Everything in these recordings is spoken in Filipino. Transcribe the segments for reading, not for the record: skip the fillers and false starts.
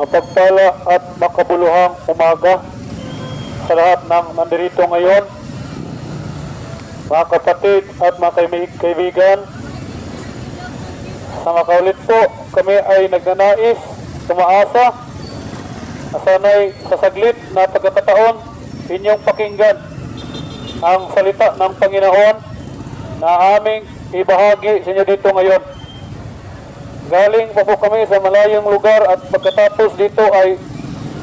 Mapagpala at makabuluhang umaga sa lahat ng nandirito ngayon, mga kapatid at mga kaibigan. Sa makaulit po, kami ay nagnanais, tumaasa, na sana'y sa saglit na pagkakataon inyong pakinggan ang salita ng Panginoon na aming ibahagi sa inyo dito ngayon. Galing pa po kami sa malayong lugar at pagkatapos dito ay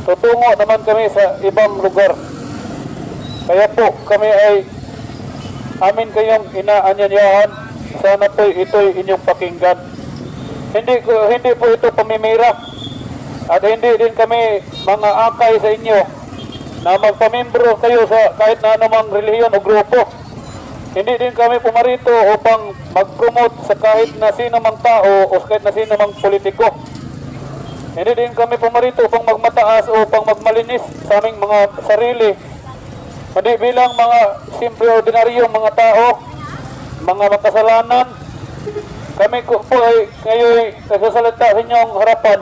tutungo naman kami sa ibang lugar. Kaya po kami ay amin kayong inaanyayahan, sana po ito'y inyong pakinggan. Hindi po ito pamimira at hindi din kami mga akay sa inyo na magpamimbro kayo sa kahit na anumang relihiyon o grupo. Hindi din kami pumarito upang mag-promote sa kahit na sino mang tao o kahit na sino mang politiko. Hindi din kami pumarito upang magmataas o upang magmalinis sa aming mga sarili. Hindi bilang mga simple ordinaryong mga tao, mga makasalanan, kami po ay ngayon nagsasalita sa inyong harapan.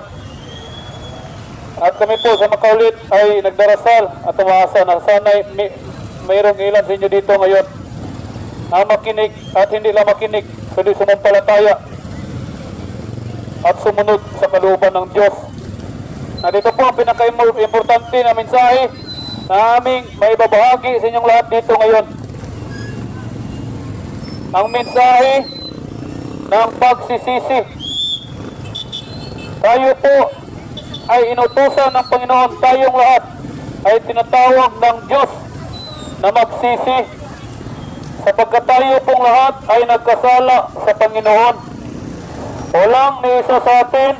At kami po sa makaulit ay nagdarasal at umaasa na sana'y mayroong ilan sa inyo dito ngayon na makinig at hindi lang makinig, kundi sumampalataya at sumunod sa kalooban ng Diyos. Na dito po ang pinaka-importante na mensahe na aming maibabahagi sa inyong lahat dito ngayon. Ang mensahe ng pagsisisi. Tayo po ay inutusan ng Panginoon, tayong lahat ay tinatawag ng Diyos na magsisi sapagkat tayo pong lahat ay nagkasala sa Panginoon. Walang ni isa sa atin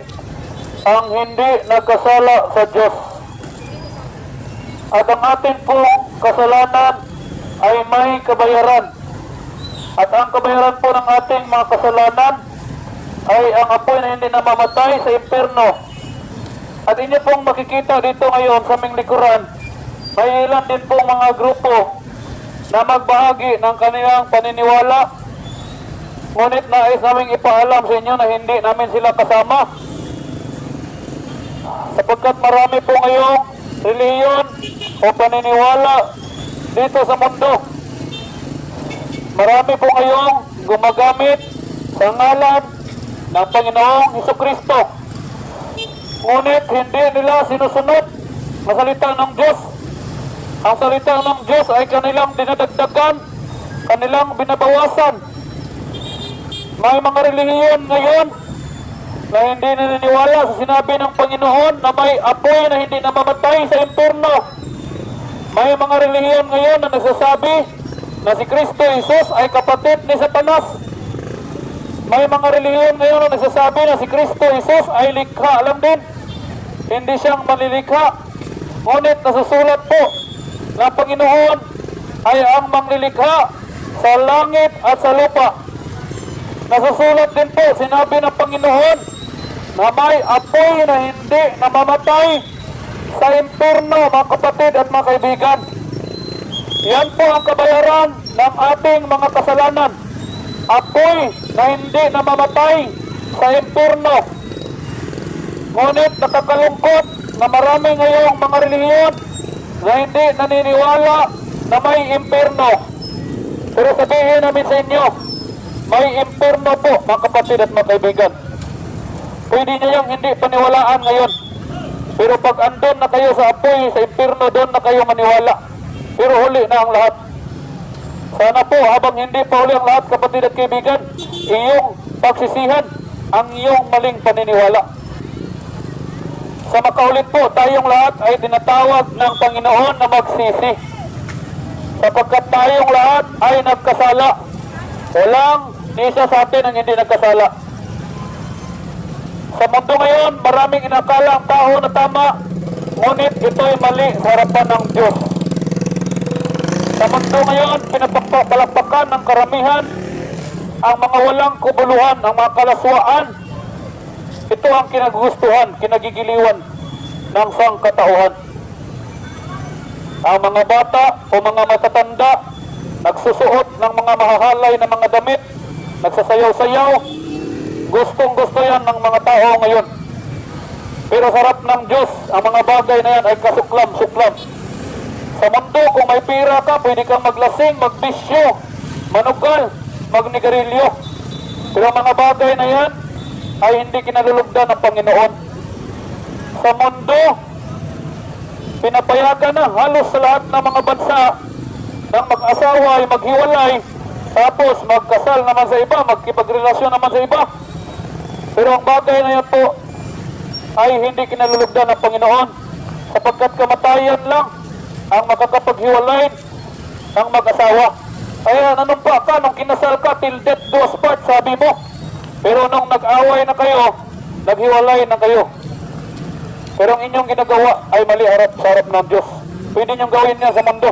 ang hindi nagkasala sa Diyos. At ang ating pong kasalanan ay may kabayaran. At ang kabayaran po ng ating mga kasalanan ay ang apoy na hindi namamatay sa impyerno. At inyo pong makikita dito ngayon sa aming likuran, may ilan din pong mga grupo na magbahagi ng kanilang paniniwala. Ngunit nais naming ipaalam sa inyo na hindi namin sila kasama. Sapagkat marami po ngayong relihiyon o paniniwala dito sa mundo. Marami po ngayong gumagamit sa ngalan ng Panginoong Hesukristo. Ngunit hindi nila sinusunod ang salita ng Diyos. Ang salita ng Diyos ay kanilang dinadagdagan, kanilang binabawasan. May mga relihiyon ngayon na hindi naniniwala sa sinabi ng Panginoon na may apoy na hindi namamatay sa impyerno. May mga relihiyon ngayon na nagsasabi na si Kristo Jesus ay kapatid ni Satanas. May mga relihiyon ngayon na nagsasabi na si Kristo Jesus ay likha lang din. Hindi siyang malilikha. Ngunit nasusulat po na Panginoon ay ang manglilikha sa langit at sa lupa. Nasusulat din po, sinabi ng Panginoon na may apoy na hindi namamatay sa impyerno, mga kapatid at mga kaibigan. Yan po ang kabayaran ng ating mga kasalanan. Apoy na hindi namamatay sa impyerno. Ngunit nakakalungkot na marami ngayong mga relihiyon na hindi naniniwala na may impyerno. Pero sabihin namin sa inyo, may impyerno po, mga kapatid at mga kaibigan. Pwede nyo yung hindi paniwalaan ngayon. Pero pag andun na kayo sa apoy, sa impyerno, doon na kayo maniwala. Pero huli na ang lahat. Sana po, habang hindi pa huli ang lahat, kapatid at kaibigan, iyong pagsisihan ang iyong maling paniniwala. Sa makaulit po, tayong lahat ay tinatawag ng Panginoon na magsisi. Sapagkat tayong lahat ay nagkasala. Walang isa sa atin ang hindi nagkasala. Sa mundo ngayon, maraming inakala ang tao na tama, ngunit ito'y mali sa harapan ng Diyos. Sa mundo ngayon, pinapalakpakan ng karamihan ang mga walang kubuluhan, ang mga kalaswaan. Ito ang kinagustuhan, kinagigiliwan ng sangkatauhan. Ang mga bata o mga matatanda nagsusuot ng mga mahahalay na mga damit, nagsasayaw-sayaw. Gustong-gusto yan ng mga tao ngayon. Pero sa harap ng Diyos, ang mga bagay na yan ay kasuklam-suklam. Sa mundo, kung may pira ka, pwede kang maglasing, magbisyo, manugal, magnigarilyo. Pero ang mga bagay na yan ay hindi kinalulugdan ng Panginoon. Sa mundo, pinapayagan na halos sa lahat ng mga bansa ng mag-asawa ay maghiwalay, tapos magkasal naman sa iba, magkipagrelasyon naman sa iba. Pero ang bagay na yan po ay hindi kinalulugdan ng Panginoon, sapagkat kamatayan lang ang makakapaghiwalay ng mag-asawa. Kaya nanumpa ka nung kinasal ka, till death do us part, sabi mo. Pero nung nag-away na kayo, naghiwalay na kayo. Pero ang inyong ginagawa ay mali sa harap ng Diyos. Pwede niyong gawin niya sa mundo,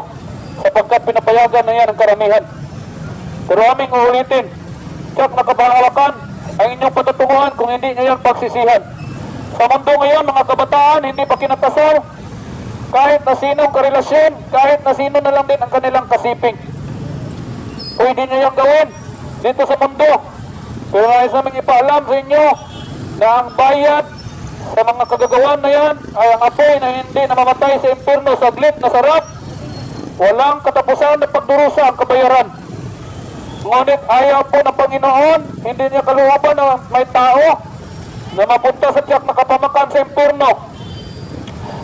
sapagkat pinapayagan na yan ang karamihan. Pero aming uulitin, tsak nakabangalakan ang inyong patutunguhan kung hindi niyo yan pagsisihan. Sa mundo ngayon, mga kabataan, hindi pa kinakasal, kahit na sinong karelasyon, kahit na sino na lang din ang kanilang kasiping. Pwede nyo yung gawin dito sa mundo. Pero nais namin ipaalam sa inyo na ang bayad sa mga kagagawan na yan ay ang apoy na hindi namamatay sa impyerno, saglit na sarap. Walang katapusan na pagdurusa ang kabayaran. Ngunit ayaw po ng Panginoon, hindi niya kaluwaban na may tao na mapunta sa tiyak na kapamakan sa impyerno.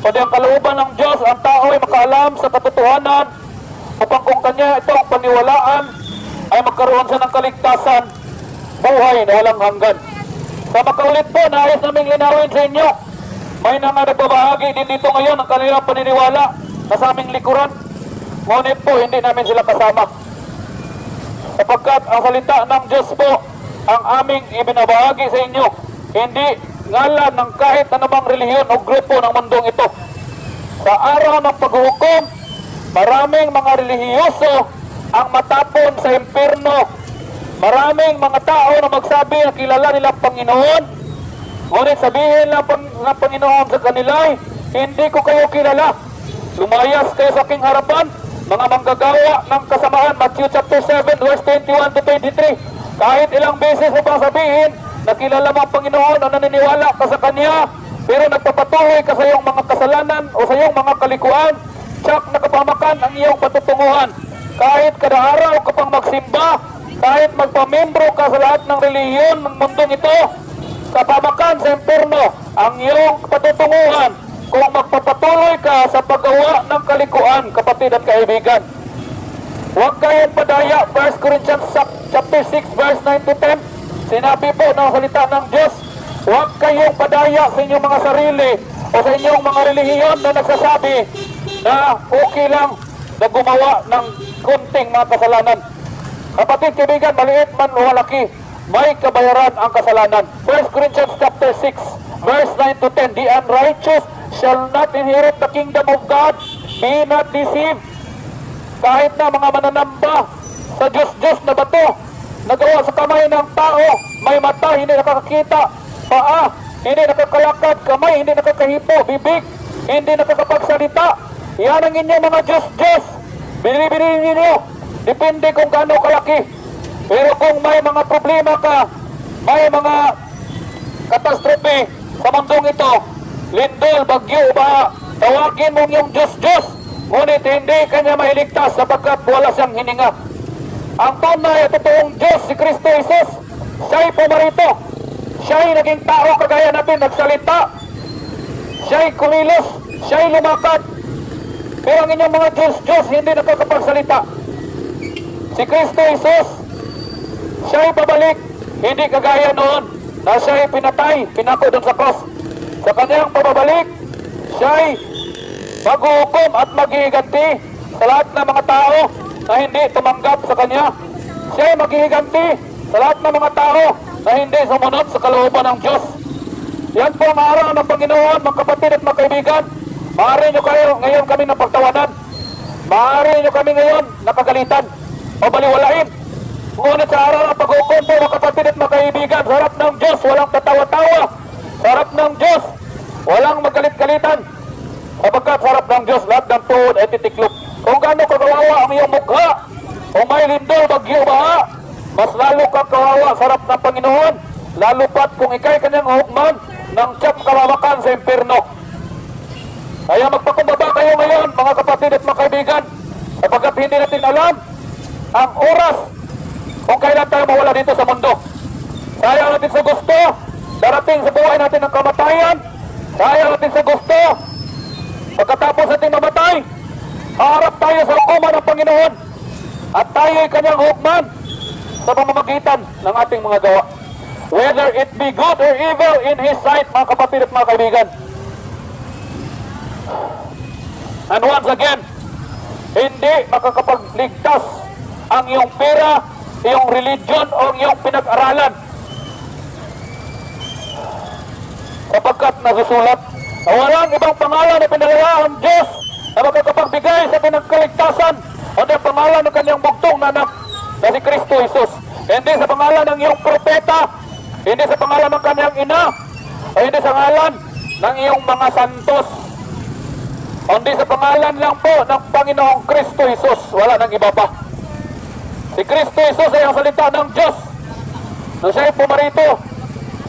Kundi ang kalooban ng Diyos, ang tao ay makaalam sa katotohanan upang kung kanya itong paniwalaan ay magkaroon siya ng kaligtasan, buhay na walang hanggan. Sa makaulit po, nais naming linawin sa inyo, may mga nagbabahagi din dito ngayon ang kanilang paniniwala na sa aming likuran. Ngunit po, hindi namin sila kasama. Sapagkat ang salita ng Diyos po ang aming ibinabahagi sa inyo, hindi ngalan ng kahit anumang relihiyon o grupo ng mundong ito. Sa araw ng paghuhukom, maraming mga relihiyoso ang matapon sa impyerno. Maraming mga tao na magsabi na kilala nila Panginoon, ngunit sabihin lang ng Panginoon sa kanila, hindi ko kayo kilala. Lumayas kayo sa aking harapan, mga manggagawa ng kasamaan. Matthew chapter 7 verse 21 to 23. Kahit ilang beses mo pang sabihin na kilala mo ang Panginoon o naniniwala ka sa Kanya, pero nagpapatuloy ka sa iyong mga kasalanan o sa iyong mga kalikuan, tsak nakapamakan ang iyong patutunguhan. Kahit kada araw ka pang magsimba, kahit magpamembro ka sa lahat ng relihiyon ng mundong ito, kapamakan sa impyerno ang iyong patutunguhan kung magpapatuloy ka sa paggawa ng kalikuan, kapatid at kaibigan. Huwag kayong padaya. 1 Corinthians chapter 6 verse 9 to 10. Sinabi po ng salita ng Diyos, huwag kayong padaya sa inyong mga sarili o sa inyong mga relihiyon na nagsasabi na okay lang na gumawa ng kunting mga kasalanan. Kapatid, kaibigan, maliit man o malaki, may kabayaran ang kasalanan. 1 Corinthians chapter 6 verse 9 to 10. The unrighteous shall not inherit the kingdom of God. Be not deceived. Kahit na mga mananamba sa Diyos-Diyos na bato, nagawa sa kamay ng tao, may mata, hindi nakakakita, paa, hindi nakakalakad, kamay, hindi nakakahipo, bibig, hindi nakakapagsalita. Yan ang inyong mga Diyos-Diyos. Bili-bili ninyo. Depende kung gaano kalaki. Pero kung may mga problema ka, may mga katastrofe sa mundong ito, lindol, bagyo, baha, tawagin mong yung Diyos-Diyos. Ngunit hindi kanya mailigtas sapagkat wala siyang hininga. Ang tunay at totoong Diyos, si Kristo Jesus, siya'y pumarito. Siya'y naging tao kagaya natin, nagsalita. Siya'y kumilos, siya'y lumakad. Pero ang inyong mga Diyos-Diyos hindi nakakapagsalita. Si Kristo Jesus, siya'y babalik, hindi kagaya noon na siya'y pinatay, pinako doon sa cross. Sa kanyang pababalik, siya'y maghuhukom at maghihiganti sa lahat ng mga tao na hindi tumanggap sa kanya. Siya'y maghihiganti sa lahat ng mga tao na hindi sumunod sa kalooban ng Diyos. Yan po ang araw ng Panginoon, mga kapatid at mga kaibigan. Maaari nyo kayo ngayon kami napagtawanan. Maaari nyo kami ngayon napagalitan o baliwalain. Ngunit sa araw ng paghukom po, mga kapatid at mga kaibigan, sa harap ng Diyos, walang tatawa-tawa. Sa harap ng Diyos, walang magalit-galitan. Sapagkat sa harap ng Diyos, lahat ng tuhod ay titiklop. Kung gaano kagawawa ang iyong mukha, o may lindol, bagyo, baha, mas lalo kang kawawa sa harap ng Panginoon. Lalo pat kung ikay kanyang hukman, ng tiyap kamawakan sa impyerno. Kaya magpakumbaba kayo ngayon, mga kapatid at mga kaibigan, sapagkat hindi natin alam ang oras kung kailan tayo mawala dito sa mundo. Sayang natin sa gusto, darating sa buhay natin ang kamatayan. Sayang natin sa gusto, pagkatapos natin mamatay, haharap tayo sa hukuman ng Panginoon at tayo'y kanyang hukman sa pamamagitan ng ating mga gawa. Whether it be good or evil in His sight, mga kapatid at mga kaibigan. And once again, hindi makakapagligtas ang iyong pera, iyong religion o iyong pinag-aralan. Sapagkat nasusulat na walang ibang pangalan na pinalaya ang Diyos na makakapagbigay sa pinagkaligtasan o ang pangalan ng kanyang bugtong na anak na si Kristo Jesus. Hindi sa pangalan ng iyong propeta, hindi sa pangalan ng kanyang ina, o hindi sa pangalan ng iyong mga santos, hindi sa pangalan lang po ng Panginoong Kristo Jesus. Wala nang iba pa. Si Kristo Jesus ay ang salita ng Diyos. Nung siya'y pumarito,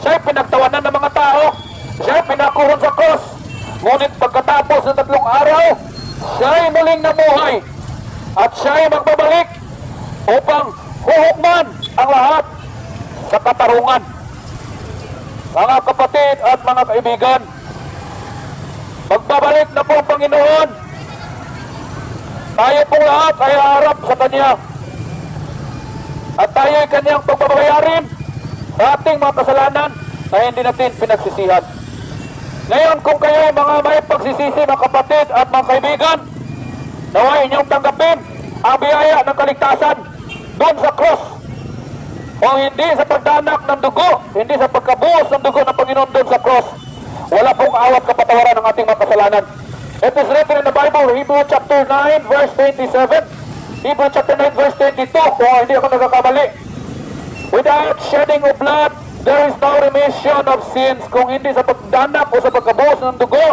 siya'y pinagtawanan ng mga tao, siya'y pinakuhon sa cross. Ngunit pagkatapos ng 3 araw, siya'y muling namuhay at siya'y magbabalik upang huhukman ang lahat sa katarungan. Mga kapatid at mga kaibigan, magbabalik na po ang Panginoon. Tayo pong lahat ay harap sa Kanya. At tayo ay Kanyang pagbabayarin sa ating mga kasalanan na hindi natin pinagsisihan. Ngayon, kung kayo mga may pagsisisi, mga kapatid at mga kaibigan, naway inyong tanggapin ang biyaya ng kaligtasan doon sa cross. O hindi sa pagdanak ng dugo, hindi sa pagkabuhos ng dugo ng Panginoon doon sa cross. Wala pong awat kapatawaran ng ating mga kasalanan. It is written in the Bible, Hebrew chapter 9 verse 27, Hebrew chapter 9 verse 22, kung hindi ako nagkakamali. Without shedding of blood, there is no remission of sins. Kung hindi sa pagdanak o sa pagkabuhos ng dugo,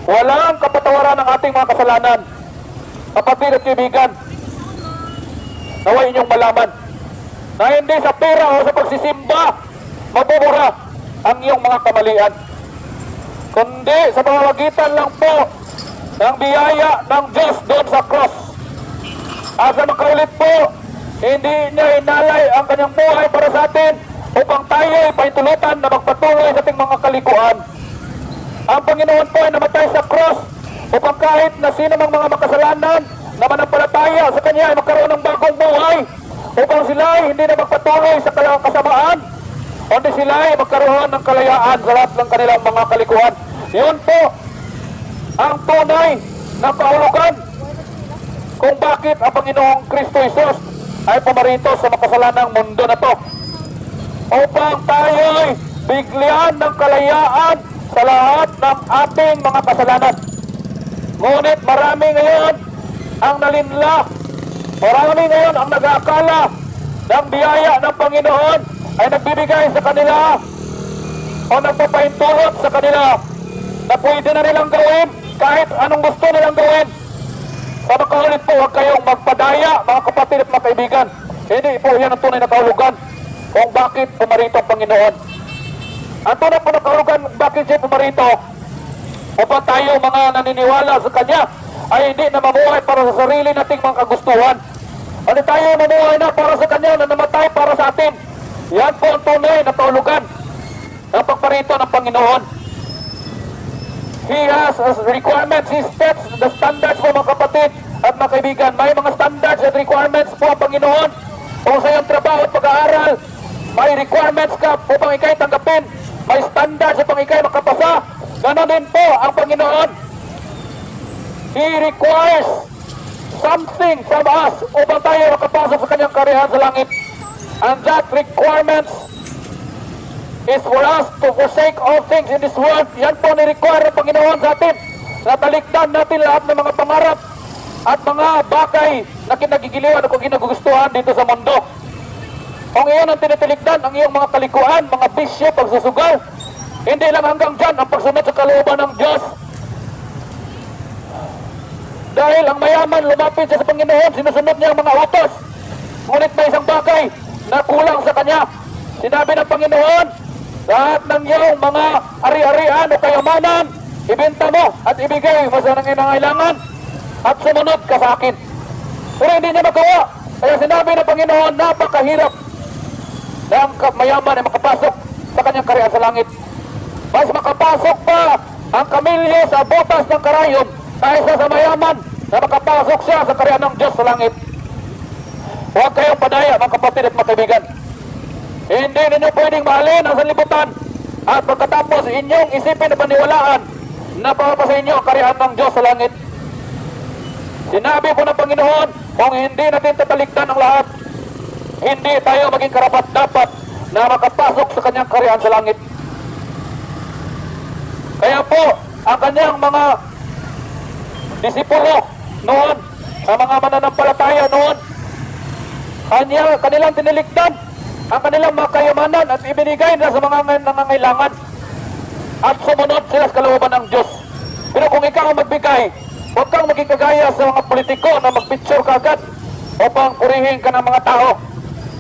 walang kapatawaran ng ating mga kasalanan. Kapatid at kaibigan, naway inyong malaman na hindi sa pera o sa pagsisimba mabubura ang iyong mga kamalian, kundi sa pamamagitan lang po ng biyaya ng Diyos doon sa cross. At sa makaulit po, hindi niya inalay ang kanyang buhay para sa atin upang tayo ay paintulutan na magpatuloy sa ating mga kalikuan. Ang Panginoon po ay namatay sa cross upang kahit na sino mang mga makasalanan na manampalataya sa Kanya ay magkaroon ng bagong buhay, upang sila ay hindi na magpatuloy sa kasamaan, kundi sila ay magkaroon ng kalayaan sa lahat ng kanilang mga kalikuan. Yun po ang tunay na kahulugan kung bakit ang Panginoong Kristo Jesus ay pumarito sa makasalanang mundo na to, upang tayo ay bigyan ng kalayaan sa lahat ng ating mga kasalanan. Ngunit marami ngayon ang nalinla, marami ngayon ang nag-aakala ng biyaya ng Panginoon ay nagbibigay sa kanila o nagpapaintulot sa kanila na pwede na nilang gawin kahit anong gusto nilang gawin. Sa makaulit po, huwag kayong magpadaya, mga kapatid at mga kaibigan. Hindi po yan ang tunay na kahulugan kung bakit pumarito ang Panginoon. Ang tunay po na kahulugan bakit siya pumarito, upang tayo mga naniniwala sa Kanya ay hindi na mamuhay para sa sarili nating mga kagustuhan. Ano tayo mamuhay na para sa Kanya na namatay para sa atin. Yan po ang tunay na kahulugan ng pagparito ng Panginoon. He has requirements, He sets the standards po mga kapatid at mga kaibigan. May mga standards at requirements po ang Panginoon kung sa iyong trabaho at pag-aaral. May requirements ka upang ikay tanggapin. May standards upang ikay makapasa. Ganon din po ang Panginoon. He requires something from us upang tayo makapasok sa kanyang karihan sa langit. And that requirements is for us to forsake all things in this world. Yan po ni-require ng Panginoon sa atin. Na talikdan natin lahat ng mga pangarap at mga bagay na kinagigiliwan o kinagugustuhan dito sa mundo. Kung iyon ang tinitiligdan, ang iyong mga kalikuan, mga bisyo, pagsusugal, hindi lang hanggang dyan ang pagsunod sa kalooban ng Diyos. Dahil ang mayaman lumapit siya sa Panginoon, sinusunod niya ang mga utos. Ngunit may isang bagay na kulang sa kanya. Sinabi ng Panginoon Lahat ng iyong mga ari-arian o kayamanan, ibenta mo at ibigay mo sa nangailangan at sumunod ka sa akin. Pero hindi niya magawa. Kaya sinabi ng Panginoon, napakahirap na ang mayaman ay makapasok sa kanyang kaharian sa langit. Mas makapasok pa ang kamilyo sa butas ng karayon kaysa sa mayaman na makapasok siya sa kaharian ng Diyos sa langit. Huwag kayong padaya, mga kapatid at mga kaibigan. Hindi ninyo pwedeng mahalin ang sanlibutan at pagkatapos inyong isipin na paniwalaan na para sa inyo ang kaharian ng Diyos sa langit. Sinabi po ng Panginoon, kung hindi natin tatalikdan ang lahat, hindi tayo maging karapat-dapat na makapasok sa kanyang kaharian sa langit. Kaya po, ang kanyang mga disipulo noon, ang mga mananampalataya noon, kanilang tinilikdan ang kanilang mga kayamanan at ibinigay na sa mga nangangailangan at sumunod sila sa kalooban ng Diyos. Pero kung ikaw ang magbigay, huwag kang maging kagaya sa mga politiko na magpicture ka agad upang purihin ka ng mga tao.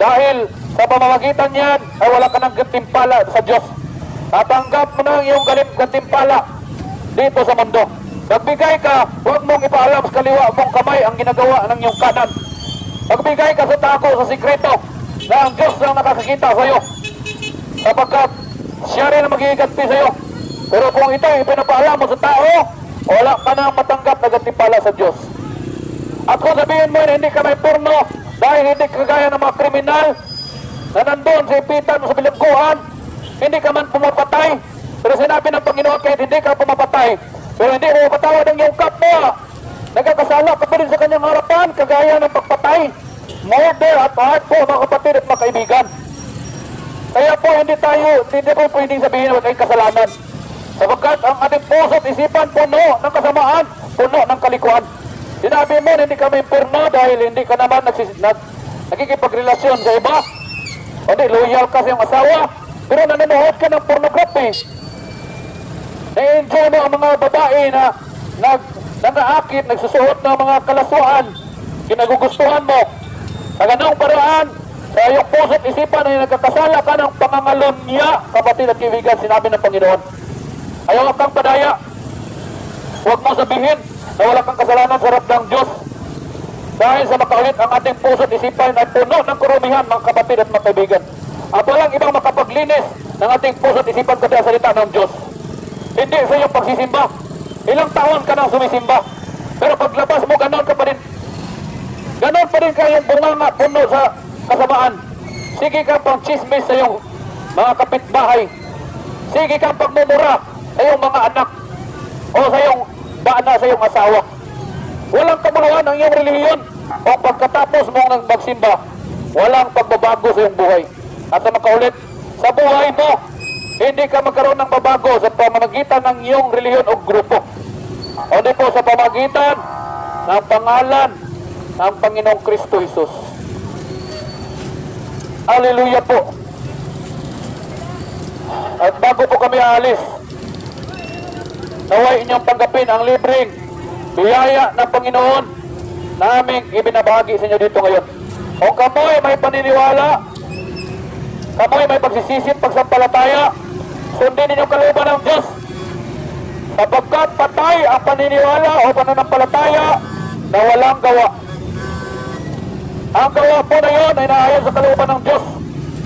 Dahil sa pamamagitan niyan ay wala ka ng gantimpala sa Diyos. Tatanggap mo na yung gantimpala dito sa mundo. Magbigay ka, huwag mong ipaalam sa kaliwa mong kamay ang ginagawa ng iyong kanan. Magbigay ka sa tako, sa sikreto, na ang Diyos lang nakakakita sa iyo. Sapagkat siya rin ang magiganti sa iyo. Pero kung ito ay pinapaalam mo sa tao, wala ka nang matanggap na gantimpala sa Diyos. At kung sabihin mo na hindi ka may porno, dahil hindi kagaya ng mga kriminal na nandun sa ipitan sa bilangguan, hindi ka man pumapatay. Pero sinabi ng Panginoon, kahit hindi ka pumapatay, pero hindi mo patawad ang iyong kapwa, nagkakasala ka pa rin sa kanyang harapan, kagaya ng pagpatay, murder at heart po, mga kapatid at mga kaibigan. Kaya po hindi po pwedeng sabihin na may kasalanan. Sapagkat ang ating puso at isipan puno ng kasamaan, puno ng kalikuan. Sinabi mo na hindi ka may porno dahil hindi ka naman nagkikipagrelasyon sa iba. O di, loyal ka sa iyong asawa, pero nanonood ka ng pornography. Na-enjoy mo ang mga babae na nag-aakit, nagsusuot ng mga kalaswaan, kinagugustuhan mo. Sa ganong paraan, sa iyong puso at isipan ay nagkakasala ka ng pangangalunya, kapatid at kaibigan, sinabi ng Panginoon. Ayaw kang padaya. Huwag mo sabihin na wala kang kasalanan sa harap ng Diyos. Dahil sa makaulit ang ating puso at isipan ay puno ng karumihan, mga kapatid at mga kaibigan. At walang ibang makapaglinis ng ating puso at isipan kundi ang salita ng Diyos. Hindi sa iyong pagsisimba. Ilang taon ka nang sumisimba. Pero paglabas mo, ganon ka pa rin. Ganon pa rin kayong bunganga puno sa kasamaan. Sige kang pang chismis sa iyong mga kapitbahay. Sige kang pagmumura sa iyong mga anak o sa iyong bana sa iyong asawa. Walang kamuluhan ang iyong relihiyon o pagkatapos mong magsimba, walang pagbabago sa iyong buhay. At sa makaulit, sa buhay mo, hindi ka magkaroon ng babago sa pamamagitan ng iyong relihiyon o grupo. O di po sa pamamagitan ng pangalan ng Panginoong Kristo Jesus. Hallelujah po. At bago po kami aalis, naway inyong tanggapin ang libreng biyaya ng Panginoon na aming ibinabahagi sa inyo dito ngayon. Kung kamoy may paniniwala, kamoy may pagsisisit, pagsampalataya, sundin ninyong kalooban ng Diyos. Sapagkat patay ang paniniwala o pananampalataya na walang gawa. Ang gawa po na yun ay naayon sa kalooban ng Diyos,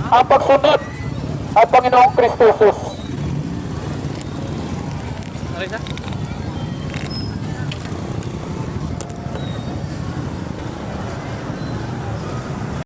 ang pagsunod at Panginoong Kristo Jesus.